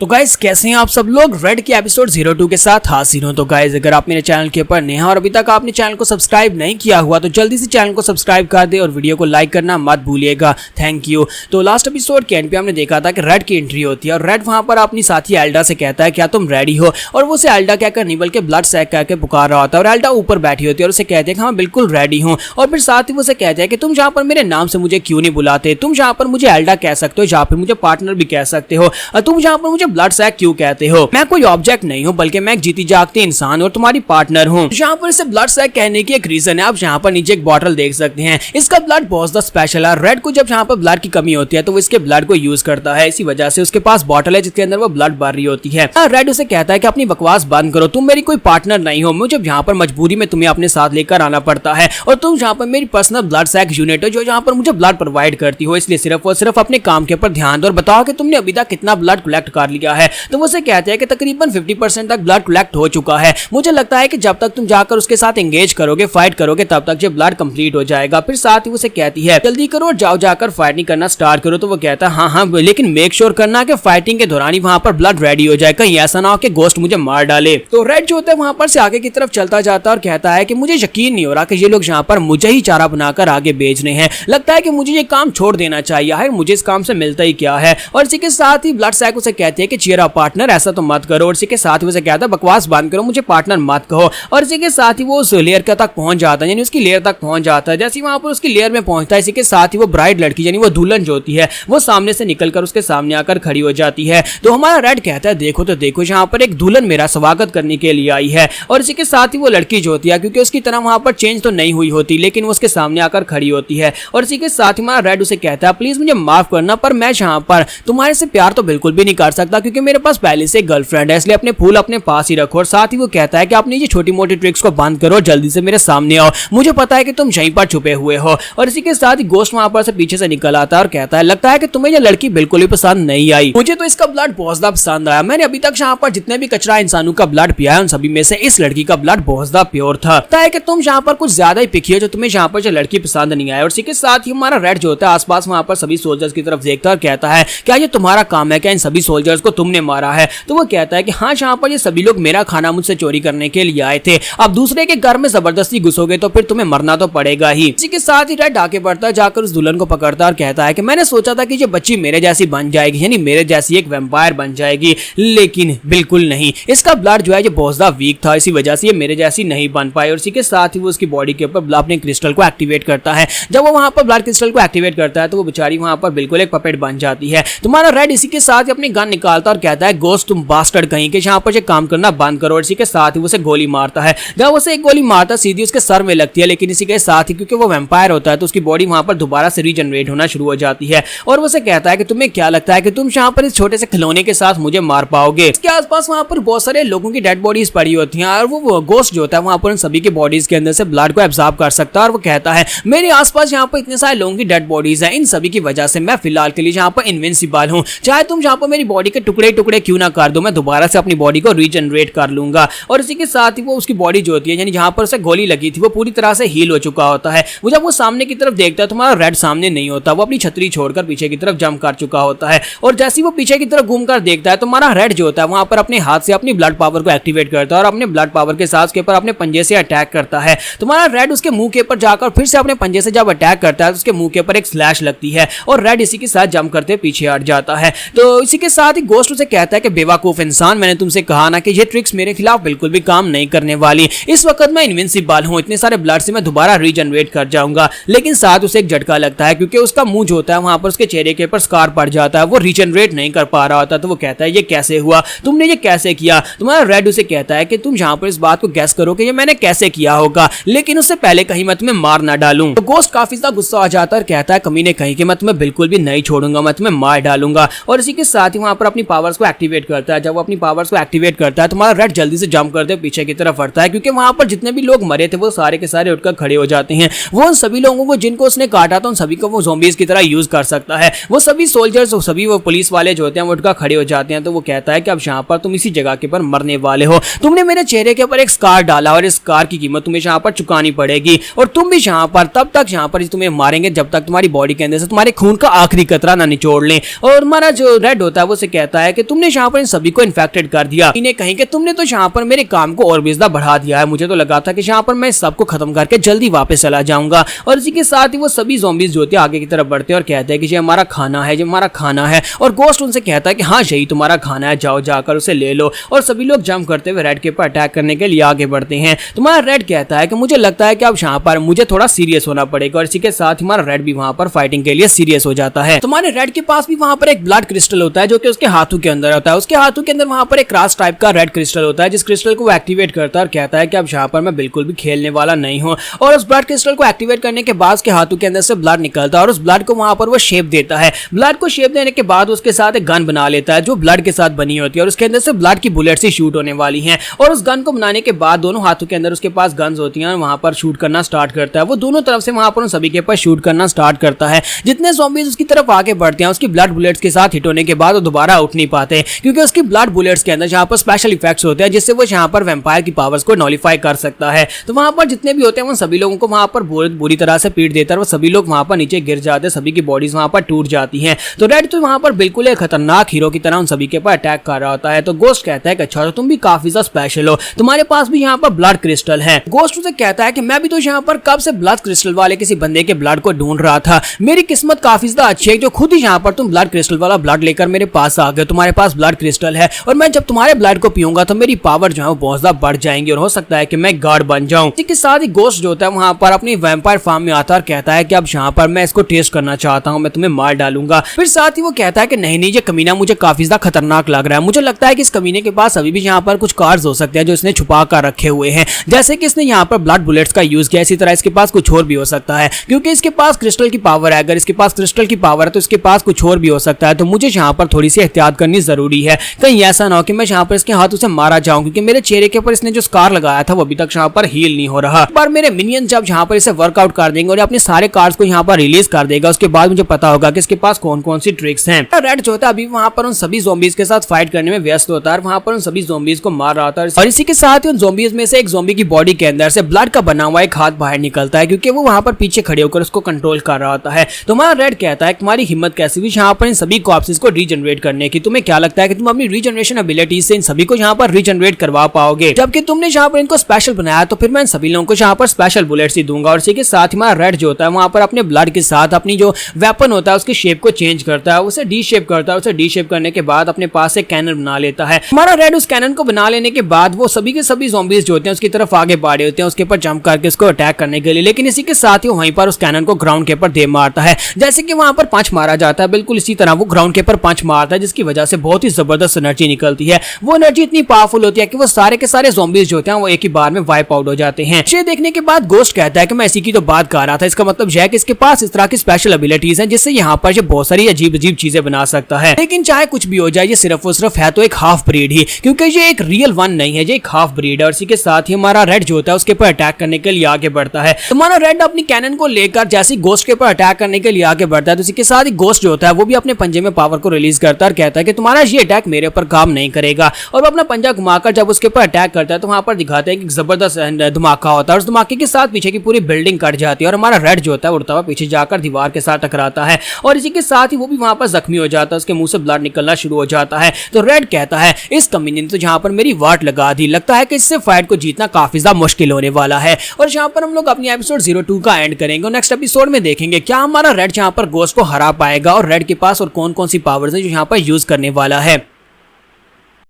तो गाइस कैसे हैं आप सब लोग। रेड के एपिसोड 02 के साथ हाजिर हूं। तो गाइस अगर आप मेरे चैनल के ऊपर नए हैं और अभी तक आपने चैनल को सब्सक्राइब नहीं किया हुआ तो जल्दी से चैनल को सब्सक्राइब कर दे और वीडियो को लाइक करना मत भूलिएगा। Thank you. तो लास्ट एपिसोड के एंड पे हमने देखा था कि रेड की एंट्री होती है और रेड वहां पर अपनी साथी एल्डा से कहता है क्या तुम रेडी हो, और वो से एल्डा कहकर निबल के ब्लड सैक करके पुकार रहा होता है और एल्डा ऊपर बैठी होती है और उसे कहते हैं कि हाँ बिल्कुल रेडी हूँ। और फिर साथ ही वो उसे कहते हैं कि तुम जहाँ पर मेरे नाम से मुझे क्यों नहीं बुलाते, तुम जहाँ पर मुझे एल्डा कह सकते हो, जहाँ पर मुझे पार्टनर भी कह सकते हो, तुम जहाँ पर मुझे ब्लड सैक क्यों कहते हो। मैं कोई ऑब्जेक्ट नहीं हूँ बल्कि मैं एक जीती जागती इंसान और तुम्हारी पार्टनर हूँ। यहाँ पर इसे ब्लड सैक कहने की एक रीजन है। आप यहाँ पर नीचे एक बॉटल देख सकते हैं, इसका ब्लड बहुत ज्यादा स्पेशल है। रेड को जब यहाँ पर ब्लड की कमी होती है तो वो इसके ब्लड को यूज करता है, इसी वजह से उसके पास बॉटल है जिसके अंदर वो ब्लड भर रही होती है। रेड उसे कहता है कि अपनी बकवास बंद करो, तुम मेरी कोई पार्टनर नहीं हो, मुझे यहाँ पर मजबूरी में तुम्हें अपने साथ लेकर आना पड़ता है और तुम यहाँ पर मेरी पर्सनल ब्लड सैक यूनिट हो जो यहाँ पर मुझे ब्लड प्रोवाइड करती हो, इसलिए सिर्फ और सिर्फ अपने काम के ऊपर ध्यान दो और बताओ कि तुमने अभी तक कितना ब्लड कलेक्ट कर लिया है। तो वो उसे कहते हैं कि तकरीबन 50% तक ब्लड कलेक्ट हो चुका है। मुझे लगता है कि जब तक तुम जाकर उसके साथ एंगेज करोगे, फाइट करोगे, तब तक ये ब्लड कंप्लीट हो जाएगा। फिर साथ ही उसे कहती है जल्दी करो और जाओ जाकर फाइटिंग करना स्टार्ट करो। तो वो कहता है हाँ, लेकिन मेक श्योर करना कि फाइटिंग के दौरान ही वहां पर ब्लड रेडी हो जाए, कहीं ऐसा ना हो कि गोस्ट मुझे मार डाले। तो रेड जो होता है वहां पर से आगे की तरफ चलता जाता है और कहता है कि मुझे यकीन नहीं हो रहा कि ये लोग यहाँ पर मुझे ही चारा बनाकर आगे बेच रहे हैं, लगता है कि मुझे ये काम छोड़ देना चाहिए है, मुझे इस काम से मिलता ही क्या है। और इसी के साथ ही ब्लड सैक उसे कहते हैं कि चीयर अप पार्टनर, ऐसा तो मत करो। और इसी के साथ ही उसे कहता है बकवास बंद करो, मुझे पार्टनर मत कहो। और इसी के साथ ही वो उस लेयर तक पहुंच जाता है, यानी उसकी लेयर तक पहुंच जाता है। जैसे ही वहां पर उसकी लेयर में पहुंचता है, इसी के साथ ही वो ब्राइड लड़की यानी वो दुल्हन जो होती है वो सामने से निकलकर उसके सामने आकर खड़ी हो जाती है। तो हमारा रेड कहता है देखो तो देखो, यहाँ पर एक दुल्हन मेरा स्वागत करने के लिए आई है। और इसी के साथ ही वो लड़की जो होती है, क्योंकि उसकी तरह वहां पर चेंज तो नहीं हुई होती, लेकिन वो उसके सामने आकर खड़ी होती है। और इसी के साथ ही हमारा रेड उसे कहता है प्लीज मुझे माफ करना, पर मैं यहाँ पर तुम्हारे से प्यार तो बिल्कुल भी नहीं कर सकता क्योंकि मेरे पास पहले से गर्लफ्रेंड है, इसलिए अपने फूल अपने पास ही रखो। और साथ ही वो कहता है कि अपनी ये छोटी मोटी ट्रिक्स को बंद करो, जल्दी से मेरे सामने आओ, मुझे पता है कि तुम यहीं पर छुपे हुए हो। और इसी के साथ ही गोस्ट वहां पर से पीछे से निकल आता है और कहता है लगता है कि तुम्हें ये लड़की बिल्कुल भी पसंद नहीं आई, मुझे तो इसका ब्लड बहुत ज्यादा पसंद आया। मैंने अभी तक यहाँ पर जितने भी कचरा इंसानों का ब्लड पिया है उन सभी में से इस लड़की का ब्लड बहुत ज्यादा प्योर था। लगता है कि तुम यहाँ पर कुछ ज्यादा ही पिकी हो जो तुम्हें यहाँ पर जो लड़की पसंद नहीं आया। और इसी के साथ ही हमारा रेड जो होता है आसपास वहां पर सभी सोल्जर्स की तरफ देखता है और कहता है क्या ये तुम्हारा काम है, क्या इन सभी सोल्जर्स को तुमने मारा है। तो वो कहता है कि हाँ, यहाँ पर ये सभी लोग मेरा खाना मुझसे चोरी करने के लिए आए थे, अब दूसरे के घर में जबरदस्ती घुसोगे तो फिर तुम्हें मरना तो पड़ेगा ही। इसी के साथ ही रेड आगे बढ़ता है, जाकर उस दुल्हन को पकड़ता है और कहता है कि मैंने सोचा था कि ये बच्ची मेरे जैसी बन जाएगी, यानी मेरे जैसी एक वैम्पायर बन जाएगी, लेकिन बिल्कुल नहीं, इसका ब्लड जो है ये बहुत ज्यादा वीक था, इसी वजह से ये मेरे जैसी नहीं बन पाई। और इसी के साथ ही वो उसकी बॉडी के ऊपर अपने क्रिस्टल को एक्टिवेट करता है। जब वो वहां पर ब्लड क्रिस्टल को एक्टिवेट करता है तो वो बेचारी वहां पर बिल्कुल एक पपेट बन जाती है। तुम्हारा रेड इसी के साथ ही अपनी गन निकालता और कहता है गोस्ट तुम बास्टर्ड कहीं के, यहाँ पर काम करना बंद करो। और इसी के साथ ही उसे गोली मारता है। जब उसे एक गोली मारता सीधी उसके सर में लगती है, लेकिन इसी के साथ ही क्योंकि वो वैम्पायर होता है तो उसकी बॉडी वहां पर दोबारा से रीजनरेट होना शुरू हो जाती है। और वो उसे कहता है कि तुम्हें क्या लगता है कि तुम यहाँ पर इस छोटे से खिलौने के साथ मुझे मार पाओगे। इसके आसपास वहां पर बहुत सारे लोगों की डेड बॉडीज पड़ी होती हैं और वो गोस्ट जो होता है वहां पर उन सभी की बॉडीज के अंदर से ब्लड को एब्जॉर्ब कर सकता है। और वो कहता है मेरे आसपास यहाँ पर इतने सारे लोगों की डेड बॉडीज हैं, इन सभी की वजह से मैं फिलहाल के लिए यहाँ पर इनविंसिबल हूँ, चाहे तुम यहाँ पर मेरी बॉडी के टुकड़े टुकड़े क्यों ना कर दो, मैं दोबारा से अपनी बॉडी को रीजनरेट कर लूंगा। और इसी के साथ ही वो उसकी बॉडी जो होती है यानी जहाँ पर उसे गोली लगी थी वो पूरी तरह से हील हो चुका होता है। वो जब वो सामने की तरफ देखता है तुम्हारा रेड सामने नहीं होता, वो अपनी छतरी छोड़कर पीछे की तरफ जंप कर चुका होता है। और जैसे वो पीछे की तरफ घूमकर देखता है तो हमारा रेड जो होता है वहां पर अपने हाथ से अपनी ब्लड पावर को एक्टिवेट करता है और अपने ब्लड पावर के साथ उसके ऊपर अपने पंजे से अटैक करता है। तुम्हारा रेड उसके मुंह के ऊपर जाकर फिर से अपने पंजे से जब अटैक करता है तो उसके मुंह के ऊपर एक स्लैश लगती है और रेड इसी के साथ जंप करते पीछे हट जाता है। तो इसी के साथ ही गोस्ट उसे कहता है कि बेवकूफ इंसान, मैंने तुमसे कहा ना कि ये ट्रिक्स मेरे खिलाफ बिल्कुल भी काम नहीं करने वाली, इस वक्त मैं इनविंसिबल हूं, इतने सारे ब्लड से मैं दोबारा रीजनरेट कर जाऊंगा। लेकिन साथ उसे एक झटका लगता है क्योंकि उसका मुंह जो होता है वहां पर उसके चेहरे के ऊपर स्कार पड़ जाता है, वो रीजनरेट नहीं कर पा रहा होता। तो वो कहता है ये कैसे हुआ, तुमने ये कैसे किया। तुम्हारा रेड उसे कहता है कि तुम यहाँ पर इस बात को गैस करो कि ये मैंने कैसे किया होगा, लेकिन उससे पहले कहीं मैं तुम्हें मार ना डालूं। तो गोस्ट काफी ज्यादा गुस्सा आ जाता है और कहता है कमीने कहीं कि मैं तुम्हें बिल्कुल भी नहीं छोड़ूंगा, मैं तुम्हें मार डालूंगा। और इसी के साथ ही वहां पर अपनी पावर्स को एक्टिवेट करता है। जब वो अपनी पावर्स को एक्टिवेट करता है तो हमारा रेड जल्दी से जंप करते पीछे की तरफ हटता है क्योंकि वहां पर जितने भी लोग मरे थे वो सारे के सारे उठकर खड़े हो जाते हैं। वो उन सभी लोगों को जिनको उसने काटा था उन सभी को वो ज़ॉम्बीज की तरह यूज कर सकता है। वो सभी सोल्जर्स, सभी वो पुलिस वाले जो होते हैं वो उठकर खड़े हो जाते हैं। तो वो कहता है कि अब यहाँ पर तुम इसी जगह के पर मरने वाले हो, तुमने मेरे चेहरे के ऊपर एक स्कार डाला और इस स्कार की कीमत तुम्हें यहाँ पर चुकानी पड़ेगी और तुम भी यहाँ पर तब तक यहाँ पर तुम्हें मारेंगे जब तक तुम्हारी बॉडी के अंदर से तुम्हारे खून का आखिरी कतरा ना निचोड़ लें। और हमारा जो रेड होता है वो उसे कहता है कि तुमने यहाँ पर इन सभी को इन्फेक्टेड कर दिया, इन्हें कहीं कि तुमने तो यहाँ पर मेरे काम को और भी ज्यादा बढ़ा दिया है। मुझे तो लगा था कि यहाँ पर मैं सबको खत्म करके जल्दी वापस चला जाऊंगा। और इसी के साथ ही वो सभी ज़ॉम्बीज जो होते हैं आगे की तरफ बढ़ते हैं और कहते हैं कि ये हमारा खाना है, ये हमारा खाना है। और गोस्ट उनसे कहता है कि हाँ यही तुम्हारा खाना है, जाओ जाकर उसे ले लो। और सभी लोग जंप करते हुए रेड के ऊपर अटैक करने के लिए आगे बढ़ते हैं। तुम्हारा रेड कहता है कि मुझे लगता है कि अब यहाँ पर मुझे थोड़ा सीरियस होना पड़ेगा। और इसी के साथ हमारा रेड भी वहां पर फाइटिंग के लिए सीरियस हो जाता है। तुम्हारे रेड के पास भी वहां पर एक ब्लड क्रिस्टल होता है जो कि उसके हाथों के अंदर होता है। उसके हाथों के अंदर वहां पर एक क्रास टाइप का रेड क्रिस्टल होता है, जिस क्रिस्टल को वो एक्टिवेट करता है और कहता है कि अब यहाँ पर मैं बिल्कुल भी खेलने वाला नहीं हूँ। और उस ब्लड क्रिस्टल को एक्टिवेट करने के बाद उसके हाथों के अंदर से ब्लड निकलता है और उस ब्लड को वहां पर वो शेप देता है। ब्लड को शेप देने के बाद उसके साथ एक गन बना लेता है जो ब्लड के साथ बनी होती है और उसके अंदर से ब्लड की बुलेट्स ही शूट होने वाली हैं। और उस गन को बनाने के बाद दोनों हाथों के अंदर उसके पास गन्स होती हैं और वहां पर शूट करना स्टार्ट करता है। वो दोनों तरफ से वहां पर उन सभी के पास शूट करना स्टार्ट करता है। जितने ज़ॉम्बीज उसकी तरफ आगे बढ़ते हैं उसकी ब्लड बुलेट्स के साथ हिट होने के बाद वो दोबारा उठ नहीं पाते, क्योंकि उसकी ब्लड बुलेट्स के अंदर जहां पर स्पेशल इफेक्ट्स होते हैं जिससे वो यहाँ पर वैम्पायर की पावर्स को नॉलिफाई कर सकता है। तो वहां पर जितने भी होते हैं उन सभी लोगों को वहां पर बुरी तरह से पीट देता है। वो सभी लोग वहां पर नीचे गिर जाते हैं, सभी की बॉडीज वहां पर टूट जाती हैं। तो रेड तो वहां पर बिल्कुल एक खतरनाक हीरो की तरह उन सभी के ऊपर अटैक कर रहा होता है। तो गोस्ट कहता है कि अच्छा तो तुम भी काफी ज्यादा स्पेशल हो, तुम्हारे पास भी यहाँ पर ब्लड क्रिस्टल है। गोस्ट उसे कहता है कि मैं भी तो यहाँ पर कब से ब्लड क्रिस्टल वाले किसी बंदे के ब्लड को ढूंढ रहा था। मेरी किस्मत काफी ज्यादा अच्छी है जो खुद ही यहाँ पर तुम ब्लड क्रिस्टल वाला ब्लड लेकर मेरे पास आ गए। तुम्हारे पास ब्लड क्रिस्टल है और मैं जब तुम्हारे ब्लड को पीऊंगा तो मेरी पावर जो है वो बहुत ज्यादा बढ़ जाएंगी और हो सकता है कि मैं गार्ड बन जाऊं। इसी के साथ ही गोस्ट जो होता है वहां पर अपनी वैम्पायर फार्म में आता है और कहता है कि अब यहाँ पर मैं इसको टेस्ट करना चाहता हूँ, मैं तुम्हें मार डालूंगा। फिर साथ ही वो कहता है कि नहीं नहीं ये कमीना मुझे काफी ज्यादा खतरनाक लग रहा है। मुझे लगता है कि इस कमीने के पास अभी भी यहाँ पर कुछ कार्ड्स हो सकते हैं जो इसने छुपा कर रखे हुए हैं, जैसे कि इसने यहाँ पर ब्लड बुलेट्स का यूज किया। इसी तरह इसके पास कुछ और भी हो सकता है क्योंकि इसके पास क्रिस्टल की पावर है। अगर इसके पास क्रिस्टल की पावर है तो इसके पास कुछ और भी हो सकता है। तो मुझे यहाँ पर थोड़ी सी एहतियात करनी जरूरी है, कहीं ऐसा ना हो कि मैं यहाँ पर इसके हाथों से मारा जाऊं, क्योंकि मेरे चेहरे के ऊपर इसने जो स्कार लगाया था वो अभी तक यहाँ पर हील नहीं हो रहा। पर मेरे मिनियन जब यहाँ पर इसे वर्कआउट कर देंगे और अपने सारे कार्ड्स को यहाँ पर रिलीज कर देगा उसके बाद मुझे पता होगा कि इसके पास कौन कौन सी ट्रिक्स हैं। रेड जो होता है अभी वहां पर उन सभी ज़ॉम्बीज के साथ फाइट करने में व्यस्त होता है, वहां पर उन सभी ज़ॉम्बीज को मार रहा था। और इसी के साथ ही उन ज़ॉम्बीज में से एक ज़ॉम्बी की बॉडी के अंदर से ब्लड का बना हुआ एक हाथ बाहर निकलता है, क्योंकि वो वहां पर पीछे खड़े होकर उसको कंट्रोल कर रहा होता है। तो हमारा रेड कहता है तुम्हारी हिम्मत कैसी भी यहाँ पर इन सभी कॉर्प्सेस को रीजनरेट करने की, तुम्हें क्या लगता है कि तुम अपनी रीजनरेशन एबिलिटीज से इन सभी को यहाँ पर रीजनरेट करवा पाओगे? जबकि तुमने यहाँ पर इनको स्पेशल बनाया तो फिर मैं इन सभी लोगों को यहाँ पर स्पेशल बुलेट्स ही दूंगा। और इसी के साथ हमारा रेड जो होता है वहां पर अपने ब्लड के साथ अपनी जो वेपन होता है उसकी शेप को चेंज करता है, उसे डी शेप करता है। उसे डी शेप करने के बाद अपने पास एक कैनन बना लेता है। हमारा रेड उस कैनन को बना लेने के बाद वो सभी के सभी ज़ॉम्बीज जो होते हैं उसकी तरफ आगे बढ़े होते हैं उसके ऊपर जंप करके उसको अटैक करने के लिए। लेकिन इसी के साथ ही वहीं पर उस कैनन को ग्राउंड के ऊपर दे मारता है, जैसे कि वहां पर पंच मारा जाता है बिल्कुल इसी तरह वो ग्राउंड के ऊपर पंच मारता है, जिसकी वजह से बहुत ही जबरदस्त एनर्जी निकलती है। वो एनर्जी इतनी पावरफुल होती है कि वो सारे के सारे ज़ॉम्बीज जो होते हैं वो एक ही बार में वाइप आउट हो जाते हैं। ये देखने के बाद गोस्ट कहता है कि मैं इसी की तो बात कर रहा था, इसका मतलब यह है कि इसके पास इस तरह की स्पेशल एबिलिटीज हैं जिससे यहाँ पर ये बहुत सारी अजीब अजीब चीजें बना सकता है। लेकिन चाहे कुछ भी हो जाए ये सिर्फ और सिर्फ है तो एक हाफ ब्रीड ही, क्योंकि ये एक रियल वन नहीं है, ये एक हाफ ब्रीड है। और इसी के साथ ही हमारा रेड जो होता है उसके ऊपर अटैक करने के लिए आगे बढ़ता है। हमारा रेड अपनी कैनन को लेकर जैसे गोस्ट के ऊपर अटैक करने के लिए आगे बढ़ता है तो इसी के साथ ही गोस्ट जो होता है वो भी अपने पंजे में पावर को रिलीज करता है और कहता है कि तुम्हारा ये अटैक मेरे ऊपर काम नहीं करेगा। और वो अपना पंजा घुमाकर जब उसके ऊपर अटैक करता है तो वहां पर दिखाते हैं कि जबरदस्त धमाका होता है और उस धमाके के साथ पीछे की पूरी बिल्डिंग कट जाती है और हमारा रेड जो होता है उड़ता हुआ पीछे जाकर दीवार के साथ टकराता है और इसी के साथ ही वो भी वहां पर जख्मी हो जाता है, उसके मुंह से ब्लड निकलना शुरू हो जाता है। तो रेड कहता है इस कमीने ने तो जहां पर मेरी वाट लगा दी, लगता है कि इससे फाइट को जीतना काफी ज्यादा मुश्किल होने वाला है। और यहाँ पर हम लोग अपनी एपिसोड 02 का एंड करेंगे और नेक्स्ट एपिसोड में देखेंगे क्या हमारा रेड यहाँ पर गोस्ट को हरा पाएगा और रेड के पास और कौन कौन सी पावर्स है जो यहाँ पर यूज करने वाला है।